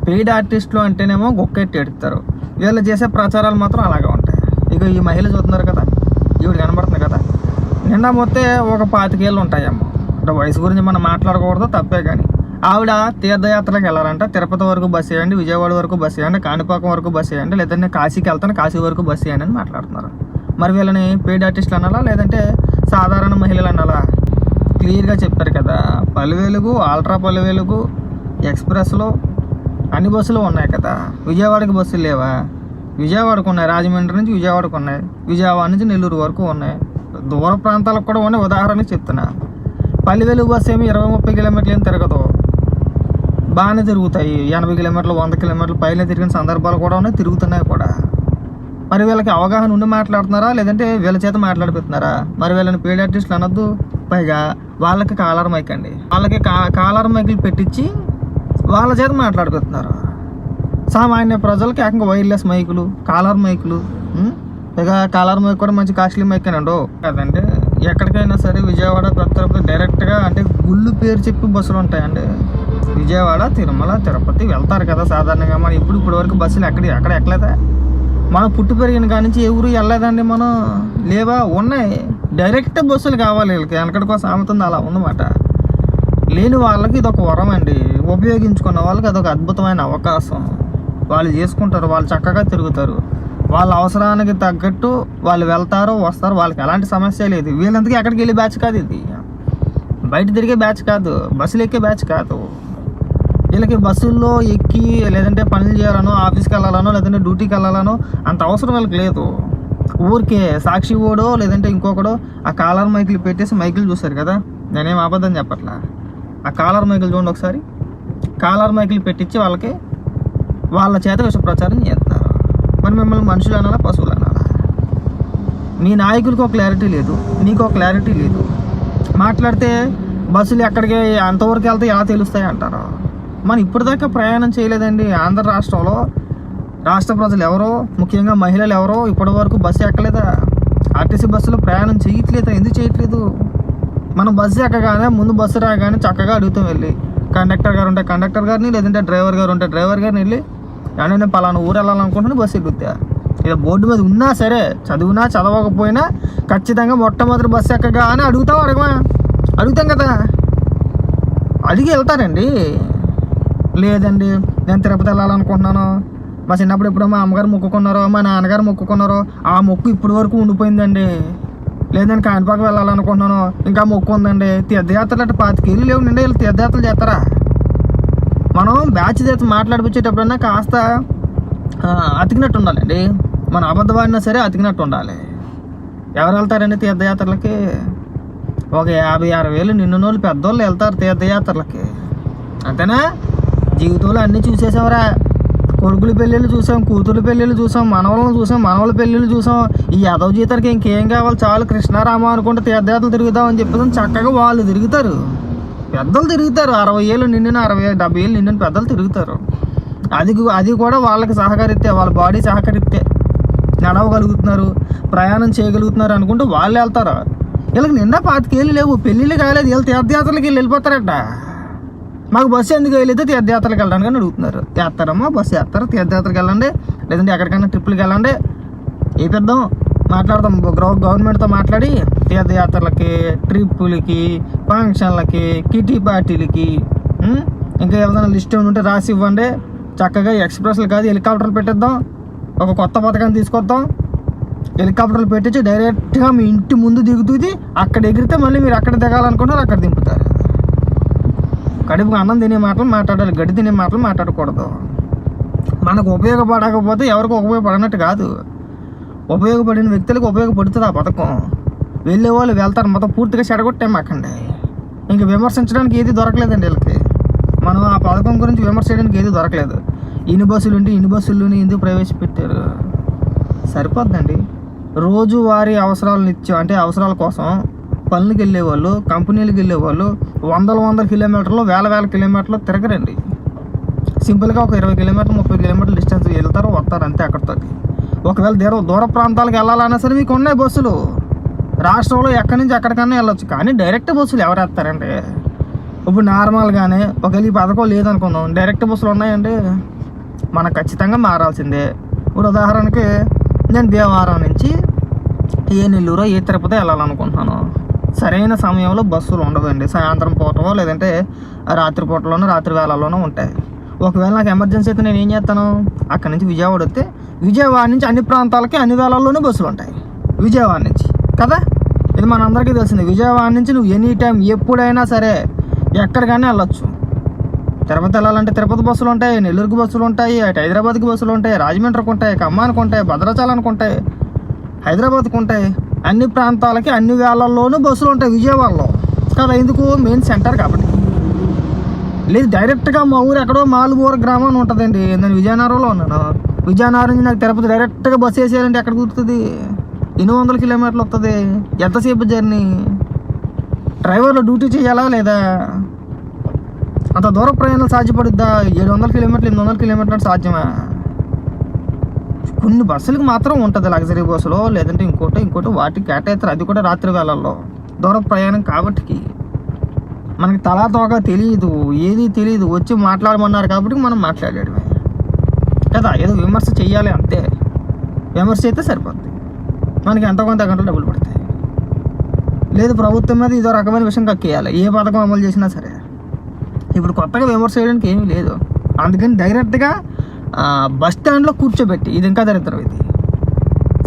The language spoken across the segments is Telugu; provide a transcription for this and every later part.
పెయిడ్ ఆర్టిస్టులు అంటేనేమో గొక్కెట్టి ఎడుతారు, వీళ్ళు చేసే ప్రచారాలు మాత్రం అలాగే ఉంటాయి. ఇక ఈ మహిళ చూస్తున్నారు కదా, ఈవిడ కనబడుతుంది కదా, నిండా మొత్తే ఒక 25 ఏళ్ళు ఉంటాయేమో. అంటే వయసు గురించి మనం మాట్లాడకూడదు, తప్పే. కానీ ఆవిడ తీర్థయాత్రలకు వెళ్ళాలంట. తిరుపతి వరకు బస్సు వేయండి, విజయవాడ వరకు బస్సు వేయండి, కాణిపాకం వరకు బస్సు వేయండి, లేదంటే కాశీకి వెళ్తాను కాశీ వరకు బస్సు వేయండి అని మాట్లాడుతున్నారు. మరి వీళ్ళని పెయిడ్ ఆర్టిస్టులు అనాలా, లేదంటే సాధారణ మహిళలు అనాలా? క్లియర్గా చెప్పారు కదా. పల్లెవేలుగు, అల్ట్రా పల్లెవేలుగు, ఎక్స్ప్రెస్లో అన్ని బస్సులు ఉన్నాయి కదా. విజయవాడకి బస్సులు లేవా? విజయవాడకు ఉన్నాయి, రాజమండ్రి నుంచి విజయవాడకు ఉన్నాయి, విజయవాడ నుంచి నెల్లూరు వరకు ఉన్నాయి, దూర ప్రాంతాలకు కూడా ఉన్నాయి. ఉదాహరణకి చెప్తున్నా, పల్లెవేలుగు బస్సు ఏమి 20-30 కిలోమీటర్లు ఏం తిరగదు, బాగానే తిరుగుతాయి. 80 కిలోమీటర్లు 100 కిలోమీటర్లు పైన తిరిగిన సందర్భాలు కూడా ఉన్నాయి, తిరుగుతున్నాయి కూడా. మరి వీళ్ళకి అవగాహన ఉండి మాట్లాడుతున్నారా, లేదంటే వీళ్ళ చేత మాట్లాడిపోతున్నారా? మరి వీళ్ళని పెయిడ్ ఆర్టిస్టులు అనొద్దు. పైగా వాళ్ళకి కాలర్ మైక్ అండి, వాళ్ళకి కాలర్ మైకులు పెట్టించి వాళ్ళ చేత మాట్లాడిపోతున్నారు. సామాన్య ప్రజలకి ఏకంగా వైర్లెస్ మైకులు, కాలర్ మైకులు. ఇక కాలర్ మైక్ కూడా మంచి కాస్ట్లీ మైక్ అనండు కదంటే. ఎక్కడికైనా సరే విజయవాడ తిరుపతి డైరెక్ట్గా అంటే గుళ్ళు పేరు చెప్పి బస్సులు ఉంటాయండి. విజయవాడ, తిరుమల, తిరుపతి వెళ్తారు కదా సాధారణంగా. మనం ఇప్పుడు వరకు బస్సులు ఎక్కడ ఎక్కలేదా? మనం పుట్టి పెరిగిన కాడి నుంచి ఎవరు వెళ్ళలేదండి మనం. లేవా? ఉన్నాయి. డైరెక్ట్ బస్సులు కావాలి వీళ్ళకి. వెనకడికో సామెత ఉంది, అలా ఉందన్నమాట. లేని వాళ్ళకి ఇది ఒక వరం అండి, ఉపయోగించుకున్న వాళ్ళకి అదొక అద్భుతమైన అవకాశం. వాళ్ళు చేసుకుంటారు, వాళ్ళు చక్కగా తిరుగుతారు, వాళ్ళ అవసరానికి తగ్గట్టు వాళ్ళు వెళ్తారు వస్తారు, వాళ్ళకి ఎలాంటి సమస్య లేదు. వీళ్ళంతకీ ఎక్కడికి వెళ్ళే బ్యాచ్ కాదు ఇది, బయట తిరిగే బ్యాచ్ కాదు, బస్సులు ఎక్కే బ్యాచ్ కాదు. వీళ్ళకి బస్సుల్లో ఎక్కి లేదంటే పనులు చేయాలనో, ఆఫీస్కి వెళ్ళాలనో, లేదంటే డ్యూటీకి వెళ్ళాలనో అంత అవసరం వీళ్ళకి లేదు. ఊరికే సాక్షి ఓడో లేదంటే ఇంకొకడో ఆ కాలర్ మైకులు పెట్టేసి మైకులు చూస్తారు కదా, నేనేం అబద్ధం చెప్పట్లా. ఆ కాలర్ మైకులు చూడండి ఒకసారి, కాలర్ మైకులు పెట్టించి వాళ్ళ చేత విష ప్రచారం చేస్తున్నారు. మరి మిమ్మల్ని మనుషులు అనాలా, పశువులు అనాలా? మీ నాయకులకు ఒక క్లారిటీ లేదు, నీకు ఒక క్లారిటీ లేదు. మాట్లాడితే బస్సులు ఎక్కడికి అంతవరకు వెళ్తే ఎలా తెలుస్తాయి అంటారు. మనం ఇప్పటిదాకా ప్రయాణం చేయలేదండి. ఆంధ్ర రాష్ట్రంలో రాష్ట్ర ప్రజలు ఎవరో, ముఖ్యంగా మహిళలు ఎవరో ఇప్పటి వరకు బస్సు ఎక్కలేదా? ఆర్టీసీ బస్సులో ప్రయాణం చేయట్లేదా? ఎందుకు చేయట్లేదు? మనం బస్సు ఎక్కగానే ముందు బస్సు రాగానే చక్కగా అడుగుతాం వెళ్ళి, కండక్టర్ గారు ఉంటే కండక్టర్ గారిని, లేదంటే డ్రైవర్ గారు ఉంటే డ్రైవర్ గారిని వెళ్ళి, నేను పలానా ఊరు వెళ్ళాలనుకుంటున్నాను బస్సు ఎక్కుతా. ఇక బోర్డు మీద ఉన్నా సరే, చదివినా చదవకపోయినా ఖచ్చితంగా మొట్టమొదటి బస్సు ఎక్కగా అని అడుగుతాం కదా. అడిగి వెళ్తారండి. లేదండి నేను తిరుపతి వెళ్ళాలనుకుంటున్నాను, మా చిన్నప్పుడు ఎప్పుడో మా అమ్మగారు మొక్కుకున్నారో, మా నాన్నగారు మొక్కుకున్నారో, ఆ మొక్కు ఇప్పటి వరకు ఉండిపోయిందండి. లేదండి కాణిపాకం వెళ్ళాలనుకుంటున్నాను, ఇంకా మొక్కు ఉందండి. తీర్థయాత్రలు అంటే 25 ఏళ్ళు లేవు నిండి వీళ్ళు తీర్థయాత్రలు చేస్తారా? మనం బ్యాచ్ చేత మాట్లాడిపించేటప్పుడన్నా కాస్త అతికినట్టు ఉండాలండి. మన అబద్ధవాడినా సరే అతికినట్టు ఉండాలి. ఎవరు వెళ్తారండి తీర్థయాత్రలకి? ఒక 50-60 వేలు నిన్నోళ్ళు పెద్దోళ్ళు వెళ్తారు తీర్థయాత్రలకి, అంతేనా? జీవితంలో అన్నీ చూసేసామరా. కొడుకుల పెళ్ళిళ్ళు చూసాం, కూతురు పెళ్ళిళ్ళు చూసాం, మనవలను చూసాం, మనవల పెళ్ళిళ్ళు చూసాం. ఈ యాదవ్ జీతానికి ఇంకేం కావాలి, చాలు కృష్ణారామ అనుకుంటే తీర్థయాత్రలు తిరుగుతామని చెప్పేసి చక్కగా వాళ్ళు తిరుగుతారు. పెద్దలు తిరుగుతారు, 60 ఏళ్ళు నిండిన 60-70 ఏళ్ళు నిండిన పెద్దలు తిరుగుతారు. అది కూడా వాళ్ళకి సహకరిస్తే, వాళ్ళ బాడీ సహకరిస్తే నడవగలుగుతున్నారు, ప్రయాణం చేయగలుగుతున్నారు అనుకుంటూ వాళ్ళు వెళ్తారు. వీళ్ళకి నిండా 25 ఏళ్ళు లేవు, పెళ్ళిళ్ళు కాలేదు, వీళ్ళు తీర్థయాత్రలకి వెళ్ళిపోతారట. మాకు బస్సు ఎందుకు వెళ్ళితే తీర్థయాత్రలకు వెళ్ళడానికి అని అడుగుతున్నారు. చేస్తారమ్మా, బస్సు చేస్తారు, తీర్థయాత్రకి వెళ్ళండి, లేదంటే ఎక్కడికైనా ట్రిప్పులకి వెళ్ళండి, వేపిద్దాం, మాట్లాడదాం. గవర్నమెంట్తో మాట్లాడి తీర్థయాత్రలకి, ట్రిప్పులకి, ఫంక్షన్లకి, కిటీ పార్టీలకి, ఇంకా ఏదైనా లిస్ట్ ఉంటే రాసి ఇవ్వండి. చక్కగా ఎక్స్ప్రెస్లు కాదు హెలికాప్టర్లు పెట్టిద్దాం, ఒక కొత్త పథకాన్ని తీసుకొద్దాం. హెలికాప్టర్లు పెట్టించి డైరెక్ట్గా మీ ఇంటి ముందు దిగుతుంది, అక్కడ ఎగిరితే మళ్ళీ మీరు అక్కడ దిగాలనుకుంటారు, అక్కడ దింపుతారు. కడుపుకు అన్నం తినే మాటలు మాట్లాడాలి, గడ్డి తినే మాటలు మాట్లాడకూడదు. మనకు ఉపయోగపడకపోతే ఎవరికి ఉపయోగపడినట్టు కాదు, ఉపయోగపడిన వ్యక్తులకు ఉపయోగపడుతుంది ఆ పథకం. వెళ్ళే వాళ్ళు వెళ్తారు, మొత్తం పూర్తిగా చెడగొట్టేమాకండి. ఇంక విమర్శించడానికి ఏది దొరకలేదండి వీళ్ళకి. మనం ఆ పథకం గురించి విమర్శ చేయడానికి ఏది దొరకలేదు. ఇన్ని బస్సులు ఉంటే ఇన్ని బస్సుల్లోనే ఎందుకు ప్రవేశపెట్టారు? సరిపోద్దండి. రోజువారీ అవసరాల కోసం పనులకు వెళ్ళేవాళ్ళు, కంపెనీలకు వెళ్ళేవాళ్ళు 100 కిలోమీటర్లు, వేల కిలోమీటర్లు తిరగరండి. సింపుల్గా ఒక 20 కిలోమీటర్లు 30 కిలోమీటర్ల డిస్టెన్స్ వెళ్తారు, వస్తారు, అంతే. అక్కడితో ఒకవేళ దూర ప్రాంతాలకు వెళ్ళాలన్నా సరే మీకు ఉన్నాయి బస్సులు. రాష్ట్రంలో ఎక్కడి నుంచి ఎక్కడికన్నా వెళ్ళొచ్చు, కానీ డైరెక్ట్ బస్సులు ఎవరు వేస్తారండి? ఇప్పుడు నార్మల్గానే ఒకవేళ ఈ పథకం లేదనుకుందాం, డైరెక్ట్ బస్సులు ఉన్నాయండి? మనకు ఖచ్చితంగా మారాల్సిందే. ఇప్పుడు ఉదాహరణకి నేను భీమవరం నుంచి ఏ నెల్లూరో ఏ తిరుపతి వెళ్ళాలనుకుంటున్నాను. సరైన సమయంలో బస్సులు ఉండదండి. సాయంత్రం పూటలో లేదంటే రాత్రి పూటలోనో రాత్రి వేళల్లోనూ ఉంటాయి. ఒకవేళ నాకు ఎమర్జెన్సీ అయితే నేను ఏం చేస్తాను, అక్కడి నుంచి విజయవాడ వస్తే విజయవాడ నుంచి అన్ని ప్రాంతాలకి అన్ని వేళల్లోనూ బస్సులు ఉంటాయి విజయవాడ నుంచి కదా. ఇది మనందరికీ తెలిసింది. విజయవాడ నుంచి నువ్వు ఎనీ టైం ఎప్పుడైనా సరే ఎక్కడికైనా వెళ్ళొచ్చు. తిరుపతి వెళ్ళాలంటే తిరుపతి బస్సులు ఉంటాయి, నెల్లూరుకి బస్సులు ఉంటాయి, అటు హైదరాబాద్కి బస్సులు ఉంటాయి, రాజమండ్రికి ఉంటాయి, ఖమ్మానికి ఉంటాయి, భద్రాచలానికి ఉంటాయి, హైదరాబాద్కి ఉంటాయి. అన్ని ప్రాంతాలకి అన్ని వేళల్లోనూ బస్సులు ఉంటాయి విజయవాడలో కదా. ఎందుకు, మెయిన్ సెంటర్ కాబట్టి. లేదు డైరెక్ట్గా మా ఊరు ఎక్కడో మాలుబూర గ్రామం అని ఉంటుందండి. నేను విజయనగరంలో ఉన్నాను. విజయనగరం నుంచి నాకు తిరుపతి డైరెక్ట్గా బస్సు వేసేయాలంటే ఎక్కడ కుదురుతుంది? 800 కిలోమీటర్లు వస్తుంది. ఎంతసేపు జర్నీ? డ్రైవర్లు డ్యూటీ చేయాలా లేదా? అంత దూర ప్రయాణాలు సాధ్యపడుద్దా? 700 కిలోమీటర్లు 800 కిలోమీటర్లు సాధ్యమా? కొన్ని బస్సులకు మాత్రం ఉంటుంది, లగ్జరీ బస్సులో లేదంటే ఇంకోటి వాటికి కేటాయిస్తారు. అది కూడా రాత్రి వేళల్లో దూర ప్రయాణం కాబట్టి మనకి తలా తోక తెలియదు, ఏది తెలియదు. వచ్చి మాట్లాడమన్నారు కాబట్టి మనం మాట్లాడేయడమే కదా. ఏదో విమర్శ చెయ్యాలి అంతే. విమర్శ అయితే సరిపోద్ది, మనకి ఎంతో కొంత అకౌంట్లో డబ్బులు పడతాయి. లేదు ప్రభుత్వం మీద ఇదో రకమైన విషయం కక్కేయాలి, ఏ పథకం అమలు చేసినా సరే. ఇప్పుడు కొత్తగా విమర్శ చేయడానికి ఏమీ లేదు. అందుకని డైరెక్ట్గా బస్ స్టాండ్లో కూర్చోబెట్టి, ఇది ఇంకా దరిద్రం ఇది.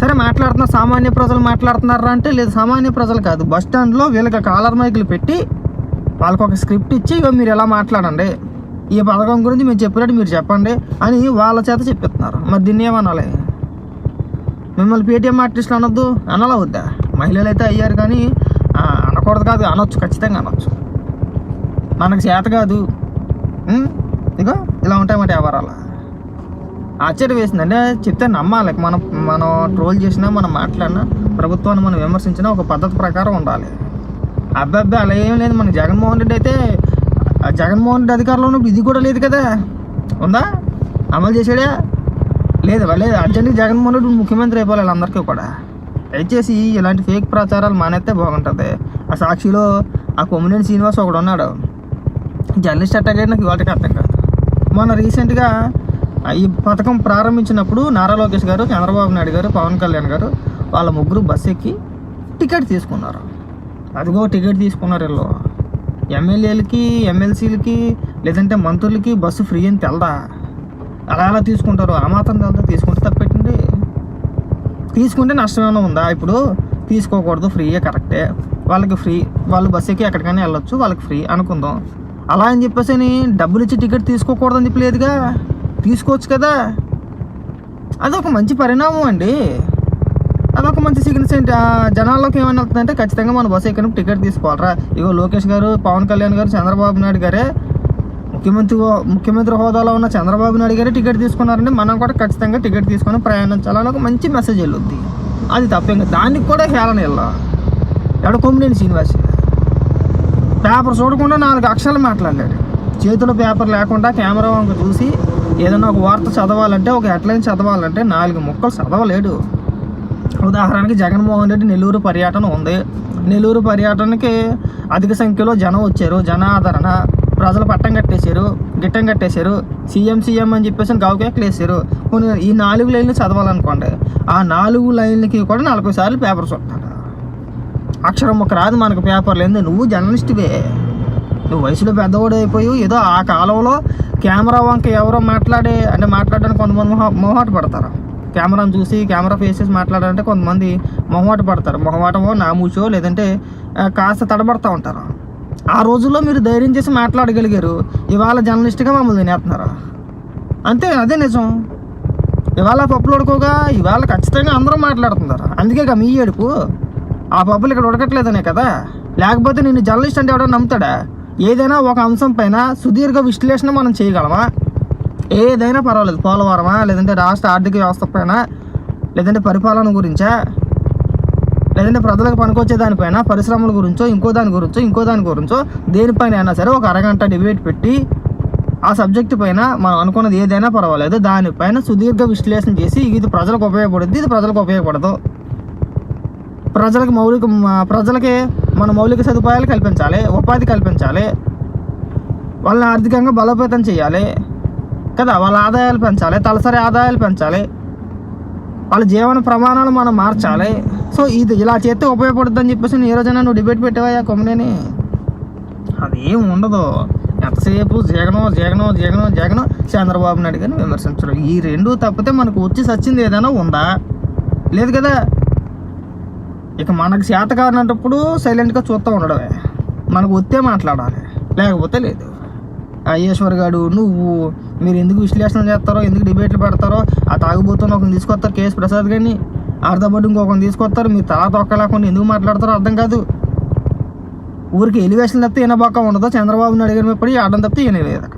సరే మాట్లాడుతున్నారు సామాన్య ప్రజలు మాట్లాడుతున్నారా అంటే లేదు, సామాన్య ప్రజలు కాదు. బస్ స్టాండ్లో వీళ్ళకి కాలర్ మైకులు పెట్టి వాళ్ళకి ఒక స్క్రిప్ట్ ఇచ్చి ఇక మీరు ఎలా మాట్లాడండి, ఈ పథకం గురించి మేము చెప్పినట్టు మీరు చెప్పండి అని వాళ్ళ చేత చెప్పిస్తున్నారు. మరి దీన్ని ఏమనాలి? మిమ్మల్ని పేటీఎం ఆర్టిస్టులు అనొద్దు అనాలా వద్దా? మహిళలు అయితే అయ్యారు కానీ అనకూడదు కాదు, అనొచ్చు, ఖచ్చితంగా అనొచ్చు. మనకు చేత కాదు. ఇగో ఇలా ఉంటాయన్నమాట వ్యవహారాలు. ఆశ్చర్యం వేసిందంటే చెప్తే నమ్మాలి. మనం ట్రోల్ చేసినా, మనం మాట్లాడినా, ప్రభుత్వాన్ని మనం విమర్శించినా ఒక పద్ధతి ప్రకారం ఉండాలి. అబ్బాయి అలా ఏం లేదు. మనకి జగన్మోహన్ రెడ్డి అయితే జగన్మోహన్ రెడ్డి అధికారంలో ఉన్నప్పుడు ఇది కూడా లేదు కదా. ఉందా? అమలు చేసాడా? లేదు. అర్జెంట్గా జగన్మోహన్ రెడ్డి ముఖ్యమంత్రి అయిపోవాలి అందరికీ కూడా. దయచేసి ఇలాంటి ఫేక్ ప్రచారాలు మానేస్తే బాగుంటుంది. ఆ సాక్షిలో ఆ కొమ్మినేని శ్రీనివాస్ ఒకడు ఉన్నాడు, జర్నలిస్ట్ అట్టాగే. నాకు ఇవాళకి అర్థం కాదు. మొన్న రీసెంట్గా ఈ పథకం ప్రారంభించినప్పుడు నారా లోకేష్ గారు, చంద్రబాబు నాయుడు గారు, పవన్ కళ్యాణ్ గారు వాళ్ళ ముగ్గురు బస్సు ఎక్కి టికెట్ తీసుకున్నారు. అదిగో టికెట్ తీసుకున్నారు. వీళ్ళు ఎమ్మెల్యేలకి, ఎమ్మెల్సీలకి లేదంటే మంత్రులకి బస్సు ఫ్రీ అని తెలదా? అలా తీసుకుంటారు. ఆ మాత్రం తెలదా? తీసుకుంటే తప్పెట్టండి. తీసుకుంటే నష్టమేమైనా ఉందా? ఇప్పుడు తీసుకోకూడదు, ఫ్రీయే, కరెక్టే. వాళ్ళకి ఫ్రీ, వాళ్ళు బస్సు ఎక్కి ఎక్కడికైనా వెళ్ళొచ్చు, వాళ్ళకి ఫ్రీ అనుకుందాం. అలా అని చెప్పేసి డబ్బులు ఇచ్చి టికెట్ తీసుకోకూడదని చెప్పలేదుగా, తీసుకోవచ్చు కదా. అదొక మంచి పరిణామం అండి. అదొక మంచి సిగ్నల్. జనాల్లోకి ఏమైనా వెళ్తుందంటే ఖచ్చితంగా మన బస్సు ఎక్కినప్పుడు టికెట్ తీసుకోవాలరా. ఇగో లోకేష్ గారు, పవన్ కళ్యాణ్ గారు, చంద్రబాబు నాయుడు గారే, ముఖ్యమంత్రి హోదాలో ఉన్న చంద్రబాబు నాయుడు గారే టికెట్ తీసుకున్నారంటే మనం కూడా ఖచ్చితంగా టికెట్ తీసుకొని ప్రయాణించాలని ఒక మంచి మెసేజ్ వెళ్ళొద్ది. అది తప్పేంగా దానికి కూడా హేళన వెళ్ళా. ఎక్కడ కొమ్మినేని శ్రీనివాస్ పేపర్ చూడకుండా 4 అక్షరాలు మాట్లాడాడు. చేతిలో పేపర్ లేకుండా కెమెరా వంక చూసి ఏదైనా ఒక వార్త చదవాలంటే, ఒక హెడ్లైన్ చదవాలంటే 4 ముక్కలు చదవలేడు. ఉదాహరణకి జగన్మోహన్ రెడ్డి నెల్లూరు పర్యటన ఉంది. నెల్లూరు పర్యటనకి అధిక సంఖ్యలో జనం వచ్చారు, జనాదరణ, ప్రజలు గిట్టం కట్టేశారు, సీఎం అని చెప్పేసి గావుకేకలు వేసారు. ఈ 4 లైన్లు చదవాలనుకోండి, ఆ 4 లైన్లకి కూడా 40 సార్లు పేపర్ చూస్తాడు. అక్షరం ఒక రాదు మనకు పేపర్ లేదు. నువ్వు జర్నలిస్టువే, నువ్వు వయసులో పెద్దవాడు అయిపోయి ఏదో ఆ కాలంలో కెమెరా వంక ఎవరో మాట్లాడడానికి కొంతమంది మొహమాట పడతారు. కెమెరాను చూసి కెమెరా ఫేసెస్ మాట్లాడాలంటే కొంతమంది మొహమాట పడతారు. మొహమాటమో నామూచో లేదంటే కాస్త తడబడతా ఉంటారు. ఆ రోజుల్లో మీరు ధైర్యం చేసి మాట్లాడగలిగారు. ఇవాళ జర్నలిస్ట్గా మమ్మల్ని తినేస్తున్నారు అంతే. అదే నిజం. ఇవాళ పప్పులు ఉడుకోగా ఇవాళ ఖచ్చితంగా అందరూ మాట్లాడుతున్నారు. అందుకే మీ ఏడుపు. ఆ పప్పులు ఇక్కడ ఉడకట్లేదనే కదా. లేకపోతే నిన్ను జర్నలిస్ట్ అంటే ఎవడో నమ్ముతాడా? ఏదైనా ఒక అంశం పైన సుదీర్ఘ విశ్లేషణ మనం చేయగలమా? ఏదైనా పర్వాలేదు. పోలవరమా, లేదంటే రాష్ట్ర ఆర్థిక వ్యవస్థ పైన, లేదంటే పరిపాలన గురించా, లేదంటే ప్రజలకు పనికొచ్చే దానిపైన, పరిశ్రమల గురించో, ఇంకో దాని గురించో దేనిపైన అయినా సరే ఒక అరగంట డిబేట్ పెట్టి ఆ సబ్జెక్టు పైన మనం అనుకున్నది ఏదైనా పర్వాలేదు, దానిపైన సుదీర్ఘ విశ్లేషణ చేసి ఇది ప్రజలకు ఉపయోగపడుద్ది, ఇది ప్రజలకు ఉపయోగపడదు, ప్రజలకి మన మౌలిక సదుపాయాలు కల్పించాలి, ఉపాధి కల్పించాలి, వాళ్ళని ఆర్థికంగా బలోపేతం చేయాలి, కదా. వాళ్ళ ఆదాయాలు పెంచాలి, తలసరి ఆదాయాలు పెంచాలి, వాళ్ళ జీవన ప్రమాణాలు మనం మార్చాలి. సో ఇది ఇలా చేస్తే ఉపయోగపడుతుంది అని చెప్పేసి ఏ రోజైనా నువ్వు డిబేట్ పెట్టావా కొమ్మనేని? అదేం ఉండదు. ఎంతసేపు జగనో జగనో జగనో జగనో చంద్రబాబు నాయుడు గారిని విమర్శించడం, ఈ రెండు తప్పితే మనకు వచ్చి సచ్చింది ఏదైనా ఉందా? లేదు కదా. ఇక మనకు చేత కానప్పుడు సైలెంట్గా చూస్తూ ఉండడమే, మనకు వస్తే మాట్లాడాలి, లేకపోతే లేదు. ఈశ్వర్ గారు నువ్వు మీరు ఎందుకు విశ్లేషణ చేస్తారో, ఎందుకు డిబేట్లు పెడతారో, ఆ తాగుబోతున్న ఒకరిని తీసుకొస్తారు కేఎస్ ప్రసాద్ గారిని, ఆడదాబట్టి ఇంకొకరిని తీసుకొస్తారు, మీరు తలా తొక్కలేకుండా ఎందుకు మాట్లాడతారో అర్థం కాదు. ఊరికి ఎలివేషన్ తప్పితే ఈయన పక్క ఉండదు, చంద్రబాబు నాయుడు గారి మీద పడి ఆడడం తప్పితే ఈయన లేదు.